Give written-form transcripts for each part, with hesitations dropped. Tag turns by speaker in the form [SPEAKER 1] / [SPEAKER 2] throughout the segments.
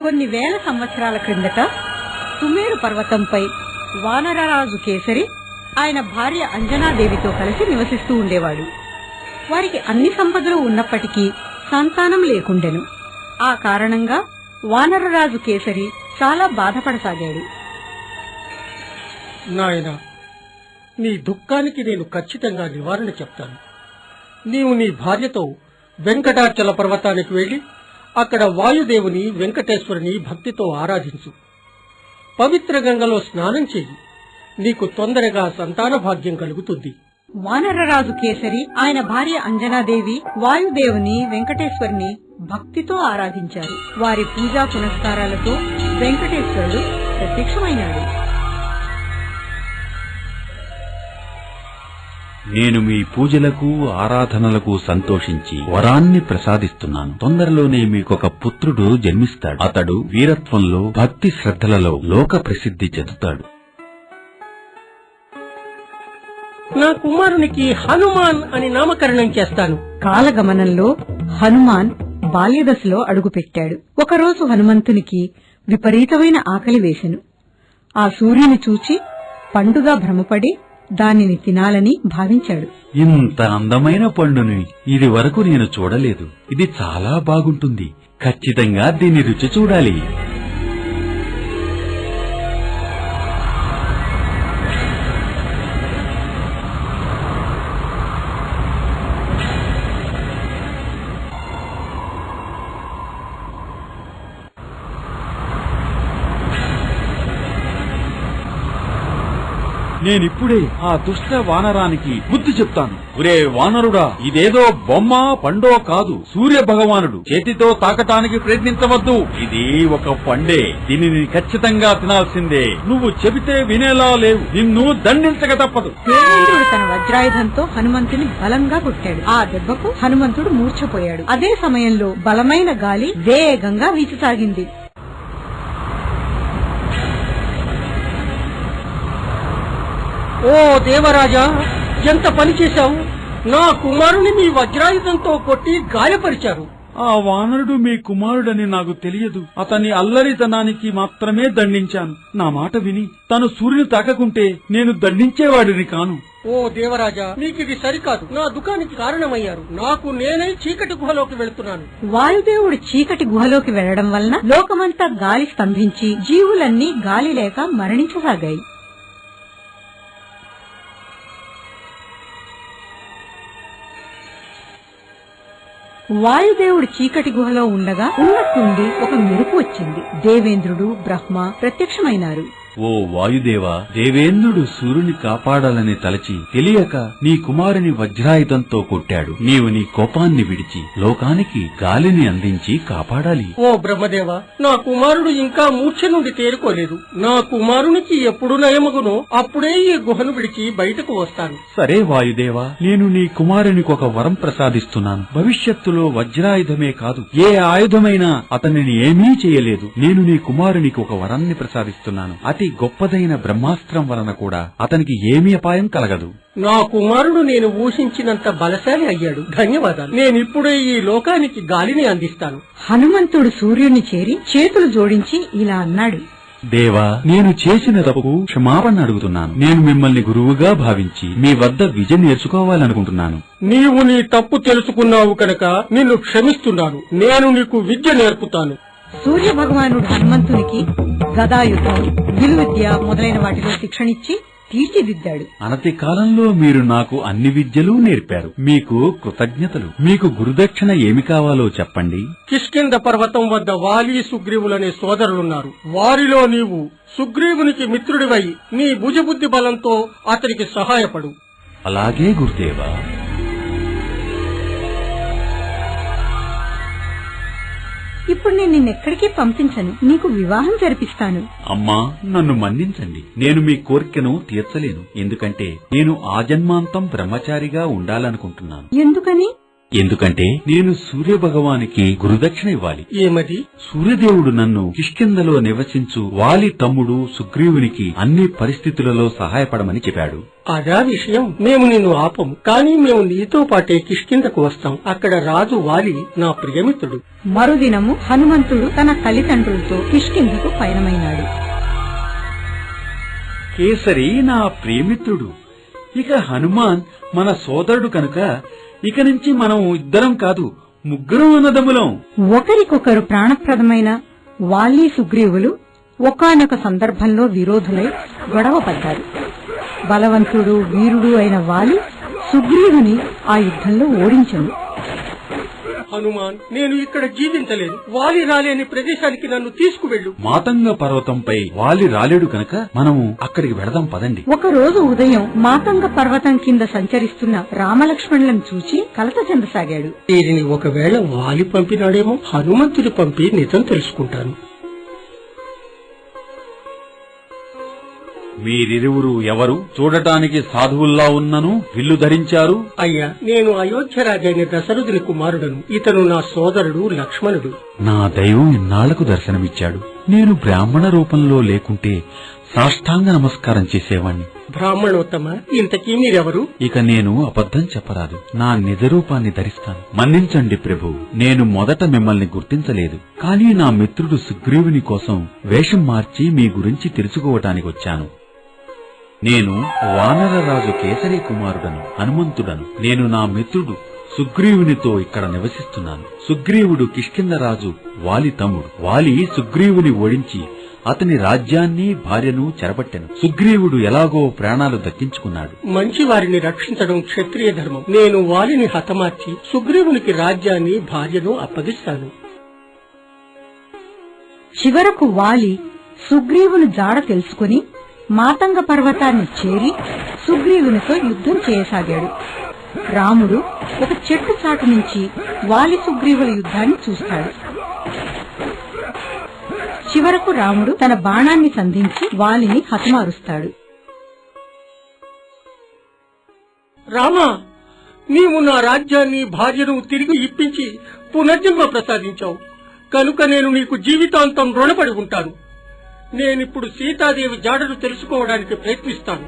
[SPEAKER 1] కొన్ని వేల సంవత్సరాల క్రిందట సుమేరు పర్వతంపై వానరరాజు కేసరి ఆయన భార్య అంజనాదేవితో కలిసి నివసిస్తూ ఉండేవాడు. వారికి అన్ని సంపదలు ఉన్నప్పటికీ సంతానం లేకుండెను. ఆ కారణంగా వానరరాజు కేసరి చాలా బాధపడసాగాడు.
[SPEAKER 2] నాయనా, నీ దుఃఖానికి నేను ఖచ్చితంగా నివారణ చెప్తాను. నీవు నీ భార్యతో వెంకటాచల పర్వతానికి వెళ్లి అక్కడ వాయుదేవుని వెంకటేశ్వరుని భక్తితో ఆరాధించు. పవిత్ర గంగలో స్నానం చెయ్యి. నీకు తొందరగా సంతాన భాగ్యం కలుగుతుంది.
[SPEAKER 1] వానరరాజు కేసరి ఆయన భార్య అంజనాదేవి వాయుదేవుని వెంకటేశ్వరుని భక్తితో ఆరాధించారు. వారి పూజా పునస్కారాలతో వెంకటేశ్వరుడు ప్రత్యక్షమైనాడు.
[SPEAKER 3] నేను మీ పూజలకు ఆరాధనలకు సంతోషించి వరాన్ని ప్రసాదిస్తున్నాను. తొందరలోనే మీకొక పుత్రుడు జన్మిస్తాడు. అతడు వీరత్వంలో భక్తి శ్రద్ధలలో లోక ప్రసిద్ధి చెందుతాడు.
[SPEAKER 2] నా కుమారునికి హనుమాన్ అని నామకరణం చేస్తాను.
[SPEAKER 1] కాలగమనంలో హనుమాన్ బాల్యదశలో అడుగుపెట్టాడు. ఒకరోజు హనుమంతునికి విపరీతమైన ఆకలి వేసెను. ఆ సూర్యుని చూచి పండుగా భ్రమపడి దానిని తినాలని భావించాడు.
[SPEAKER 3] ఇంత అందమైన పండుని ఇది వరకు నేను చూడలేదు. ఇది చాలా బాగుంటుంది. ఖచ్చితంగా దీని రుచి చూడాలి. నేనిప్పుడే ఆ దుష్ట వానరానికి బుద్ధి చెప్తాను. ఒరే వానరుడా, ఇదేదో బొమ్మ పండో కాదు, సూర్య భగవానుడు. చేతితో తాకటానికి ప్రయత్నించవద్దు. ఇది ఒక పండే. దీనిని ఖచ్చితంగా తినాల్సిందే. నువ్వు చెబితే వినేలా లేవు. నిన్ను దండించక తప్పదు.
[SPEAKER 1] దేవేంద్రుడు తన వజ్రాయుధంతో హనుమంతుని బలంగా కొట్టాడు. ఆ దెబ్బకు హనుమంతుడు మూర్ఛపోయాడు. అదే సమయంలో బలమైన గాలి వేగంగా వీచసాగింది.
[SPEAKER 2] ఓ దేవరాజా, ఎంత పని చేశావు! నా కుమారుని మీ వజ్రాయుధంతో కొట్టి గాయపరిచారు.
[SPEAKER 3] ఆ వానరుడు మీ కుమారుడని నాకు తెలియదు. అతని అల్లరితనానికి మాత్రమే దండించాను. నా మాట విని తను సూర్యుని తాకకుంటే నేను దండించేవాడిని కాను.
[SPEAKER 2] ఓ దేవరాజా, మీకిది సరికాదు. నా దుఃఖానికి కారణమయ్యారు. నాకు నేనే చీకటి గుహలోకి వెళుతున్నాను.
[SPEAKER 1] వాయుదేవుడు చీకటి గుహలోకి వెళ్లడం వలన లోకమంతా గాలి స్తంభించి జీవులన్నీ గాలి లేక మరణించసాగాయి. వాయుదేవుడు చీకటి గుహలో ఉండగా ఉన్నట్టుండి ఒక మెరుపు వచ్చింది. దేవేంద్రుడు బ్రహ్మ ప్రత్యక్షమైనారు.
[SPEAKER 3] ఓ వాయుదేవా, దేవేంద్రుడు సూర్యుని కాపాడాలని తలచి తెలియక నీ కుమారుని వజ్రాయుధంతో కొట్టాడు. నీవు నీ కోపాన్ని విడిచి లోకానికి గాలిని అందించి కాపాడాలి.
[SPEAKER 2] ఓ బ్రహ్మదేవా, నా కుమారుడు ఇంకా మూర్ఛ నుండి తేరుకోలేదు. నా కుమారునికి ఎప్పుడు నయమగునో అప్పుడే ఈ గుహను విడిచి బయటకు వస్తాను.
[SPEAKER 3] సరే వాయుదేవా, నేను నీ కుమారునికి ఒక వరం ప్రసాదిస్తున్నాను. భవిష్యత్తులో వజ్రాయుధమే కాదు, ఏ ఆయుధమైనా అతనిని ఏమీ చేయలేదు. నేను నీ కుమారునికి ఒక వరాన్ని ప్రసాదిస్తున్నాను. అతి గొప్పదైన బ్రహ్మాస్త్రం వలన కూడా అతనికి ఏమీ అపాయం కలగదు.
[SPEAKER 2] నా కుమారుడు నేను ఊహించినంత బలశాలి అయ్యాడు. ధన్యవాదాలు. నేనిప్పుడే ఈ లోకానికి గాలిని అందిస్తాను.
[SPEAKER 1] హనుమంతుడు సూర్యుని చేరి చేతులు జోడించి ఇలా అన్నాడు.
[SPEAKER 3] దేవా, నేను చేసిన తప్పుకు క్షమాపణ అడుగుతున్నాను. నేను మిమ్మల్ని గురువుగా భావించి మీ వద్ద విద్య నేర్చుకోవాలనుకుంటున్నాను.
[SPEAKER 2] నీవు నీ తప్పు తెలుసుకున్నావు కనుక నిన్ను క్షమిస్తున్నాను. నేను నీకు విద్య నేర్పుతాను.
[SPEAKER 1] సూర్య భగవానుడు హనుమంతునికి గదాయుధం, విలువిద్య మొదలైన వాటిలో శిక్షణిచ్చి తీర్చిదిద్దాడు.
[SPEAKER 3] అనతి కాలంలో మీరు నాకు అన్ని విద్యలు నేర్పారు. మీకు కృతజ్ఞతలు. మీకు గురుదక్షిణ ఏమి కావాలో చెప్పండి.
[SPEAKER 2] కిష్కింద పర్వతం వద్ద వాలి సుగ్రీవులనే సోదరులున్నారు. వారిలో నీవు సుగ్రీవునికి మిత్రుడివై నీ భుజబుద్ధి బలంతో అతనికి సహాయపడు.
[SPEAKER 3] అలాగే గురుదేవా.
[SPEAKER 1] ఇప్పుడు నేను నిన్నెక్కడికి పంపించను. నీకు వివాహం జరిపిస్తాను.
[SPEAKER 3] అమ్మా, నన్ను మన్నించండి. నేను మీ కోరికను తీర్చలేను. ఎందుకంటే నేను ఆజన్మాంతం బ్రహ్మచారిగా ఉండాలనుకుంటున్నాను.
[SPEAKER 1] ఎందుకని?
[SPEAKER 3] ఎందుకంటే నేను సూర్యభగవానికి గురుదక్షిణ ఇవ్వాలి.
[SPEAKER 2] ఏమది?
[SPEAKER 3] సూర్యదేవుడు నన్ను కిష్కింధలో నివసించు వాలి తమ్ముడు సుగ్రీవునికి అన్ని పరిస్థితులలో సహాయపడమని చెప్పాడు.
[SPEAKER 2] అదా విషయం. మేము నిన్ను ఆపము, కానీ మేము నీతో పాటే కిష్కింధకు వస్తాం. అక్కడ రాజు వాలి నా ప్రియమిత్రుడు.
[SPEAKER 1] మరుదినము హనుమంతుడు తన తల్లిదండ్రులతో కిష్కింధకు పయనమైనాడు.
[SPEAKER 3] కేసరి నా ప్రియమిత్రుడు, ఇక హనుమాన్ మన సోదరుడు కనుక ఇక నుంచి మనం ఇద్దరం కాదు, ముగ్గురం అన్నదమ్ములం.
[SPEAKER 1] ఒకరికొకరు ప్రాణప్రదమైన వాలి సుగ్రీవులు ఒకానొక సందర్భంలో విరోధులై గొడవ పడ్డారు. బలవంతుడు వీరుడు అయిన వాలి సుగ్రీవుని ఆ యుద్ధంలో ఓడించెను.
[SPEAKER 2] హనుమాన్, నేను ఇక్కడ జీవించలేను. వాలి రాలేని ప్రదేశానికి నన్ను తీసుకువెళ్ళు.
[SPEAKER 3] మాతంగ పర్వతంపై వాలి రాలేడు కనుక మనము అక్కడికి వెళదాం పదండి.
[SPEAKER 1] ఒకరోజు ఉదయం మాతంగ పర్వతం కింద సంచరిస్తున్న రామలక్ష్మణులను చూచి కలత చెందసాగాడు.
[SPEAKER 2] వీరిని ఒకవేళ వాలి పంపినాడేమో. హనుమంతుడు పంపి నిజం తెలుసుకుంటాను.
[SPEAKER 3] మీరిరువురు ఎవరు? చూడటానికి సాధువుల్లా ఉన్నను విల్లు ధరించారు.
[SPEAKER 2] అయ్యా, నేను అయోధ్య రాజైన దశరథుని కుమారుడను. ఇతను నా సోదరుడు లక్ష్మణుడు.
[SPEAKER 3] నా దైవం ఇన్నాళ్లకు దర్శనమిచ్చాడు. నేను బ్రాహ్మణ రూపంలో లేకుంటే సాష్టాంగ నమస్కారం చేసేవాణ్ణి.
[SPEAKER 2] బ్రాహ్మణోత్తమ, ఇంతకీ మీరెవరు?
[SPEAKER 3] ఇక నేను అబద్ధం చెప్పరాదు. నా నిజ రూపాన్ని ధరిస్తాను. మన్నించండి ప్రభు, నేను మొదట మిమ్మల్ని గుర్తించలేదు. కానీ నా మిత్రుడు సుగ్రీవుని కోసం వేషం మార్చి మీ గురించి తెలుసుకోవటానికి వచ్చాను. నేను వానరరాజు కేసరి కుమారుడను, హనుమంతుడను. నేను నా మిత్రుడు సుగ్రీవునితో ఇక్కడ నివసిస్తున్నాను. సుగ్రీవుడు కిష్కింధరాజు వాలి తమ్ముడు. వాలి సుగ్రీవుని ఓడించి అతని రాజ్యాన్ని భార్యను చెరపట్టెను. సుగ్రీవుడు ఎలాగో ప్రాణాలు దక్కించుకున్నాడు.
[SPEAKER 2] మంచి వారిని రక్షించడం క్షత్రియ ధర్మం. నేను వాలిని హతమార్చి సుగ్రీవునికి రాజ్యాన్ని భార్యను అప్పగిస్తాను.
[SPEAKER 1] చివరకు వాలి సుగ్రీవుని జాడ తెలుసుకుని మాతంగ పర్వతాన్ని చేరి సుగ్రీవునితో యుద్ధం చేయసాగాడు. రాముడు ఒక చెట్టు చాటు నుంచి వాలి సుగ్రీవుల యుద్ధాన్ని చూస్తాడు. చివరకు రాముడు తన బాణాన్ని సంధించి వాలిని హతమారుస్తాడు.
[SPEAKER 2] రామా, నీవు నా రాజ్యాన్ని భార్యను తిరిగి ఇప్పించి పునర్జన్మ ప్రసాదించావు కనుక నేను నీకు జీవితాంతం రుణపడి ఉంటాను. నేనిప్పుడు సీతాదేవి జాడను తెలుసుకోవడానికి ప్రయత్నిస్తాను.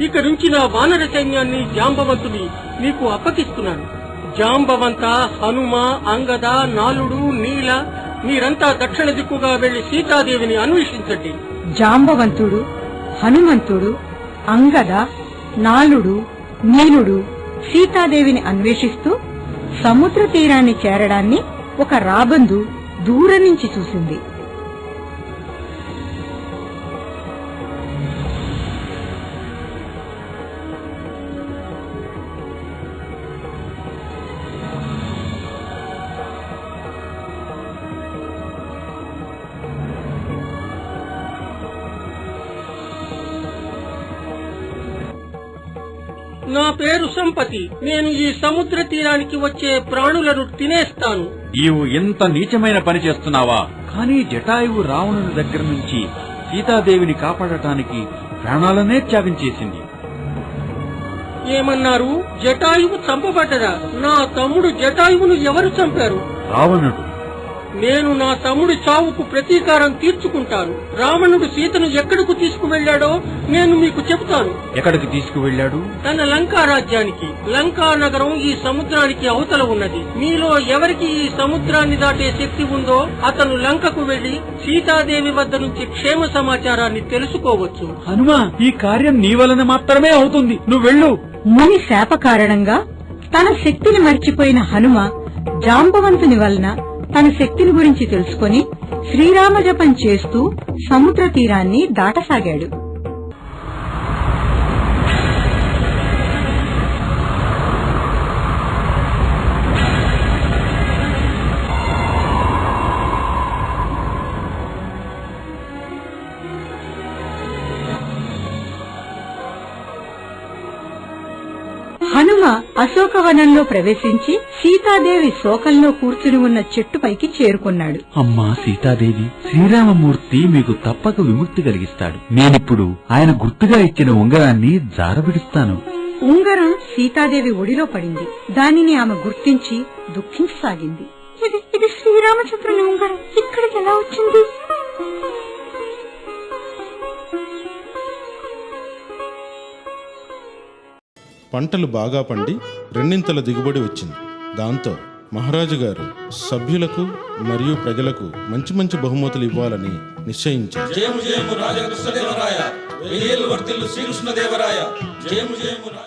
[SPEAKER 2] ఇక నుంచి నా వానర సైన్యాన్ని జాంబవంతుని నీకు అప్పగిస్తున్నాను. జాంబవంత, హనుమ, అంగద, నాలుడు, నీల మీరంతా దక్షిణ దిక్కుగా వెళ్లి సీతాదేవిని అన్వేషించండి.
[SPEAKER 1] జాంబవంతుడు, హనుమంతుడు, అంగద, నాలుడు, నీలుడు సీతాదేవిని అన్వేషిస్తూ సముద్ర తీరాన్ని చేరడాన్ని ఒక రాబందు దూరం నుంచి చూసింది.
[SPEAKER 2] నా పేరు సంపతి. నేను ఈ సముద్ర తీరానికి వచ్చే ప్రాణులను తినేస్తాను.
[SPEAKER 3] నీవు ఎంత నీచమైన పని చేస్తున్నావా? కానీ జటాయువు రావణుని దగ్గర నుంచి సీతాదేవిని కాపాడటానికి ప్రాణాలనే త్యాగం చేసింది.
[SPEAKER 2] ఏమన్నారు? జటాయువు చంపబడ్డరా? నా తమ్ముడు జటాయువును ఎవరు చంపారు?
[SPEAKER 3] రావణుడు.
[SPEAKER 2] నేను నా తమ్ముడి చావుకు ప్రతీకారం తీర్చుకుంటాను. రావణుడు సీతను ఎక్కడకు తీసుకువెళ్లాడో నేను మీకు చెబుతాను.
[SPEAKER 3] ఎక్కడికి తీసుకువెళ్లాడు?
[SPEAKER 2] తన లంకా రాజ్యానికి. లంకా నగరం ఈ సముద్రానికి అవతల ఉన్నది. మీలో ఎవరికి ఈ సముద్రాన్ని దాటే శక్తి ఉందో అతను లంకకు వెళ్లి సీతాదేవి వద్ద నుంచి క్షేమ సమాచారాన్ని తెలుసుకోవచ్చు.
[SPEAKER 3] హనుమా, ఈ కార్యం నీ వలన మాత్రమే అవుతుంది. నువ్వు వెళ్ళు.
[SPEAKER 1] ముని శాప కారణంగా తన శక్తిని మర్చిపోయిన హనుమ జాంబవంతుని వలన తన శక్తిని గురించి తెలుసుకుని శ్రీరామ జపం చేస్తూ సముద్ర తీరాన్ని దాటసాగాడు. హనుమ అశోకవనంలో ప్రవేశించి సీతాదేవి శోకంలో కూర్చుని ఉన్న చెట్టుపైకి చేరుకున్నాడు.
[SPEAKER 3] అమ్మా సీతాదేవి, శ్రీరామమూర్తి మీకు తప్పక విముక్తి కలిగిస్తాడు. నేనిప్పుడు ఆయన గుర్తుగా ఇచ్చిన ఉంగరాన్ని జారవిడుస్తాను.
[SPEAKER 1] ఉంగరం సీతాదేవి ఒడిలో పడింది. దానిని ఆమె గుర్తించి దుఃఖించసాగింది. ఇది శ్రీరామచంద్రుని ఉంగరం ఇక్కడికి ఎలా వచ్చింది?
[SPEAKER 4] పంటలు బాగా పండి రెండింతల దిగుబడి వచ్చింది. దాంతో మహారాజు గారు సభ్యులకు మరియు ప్రజలకు మంచి మంచి బహుమతులు ఇవ్వాలని నిశ్చయించారు.
[SPEAKER 5] జయము జయము రాజకృష్ణదేవరాయ, వెయ్యేళ్ళు వర్ధిల్లు శ్రీకృష్ణదేవరాయ, జయము జయము.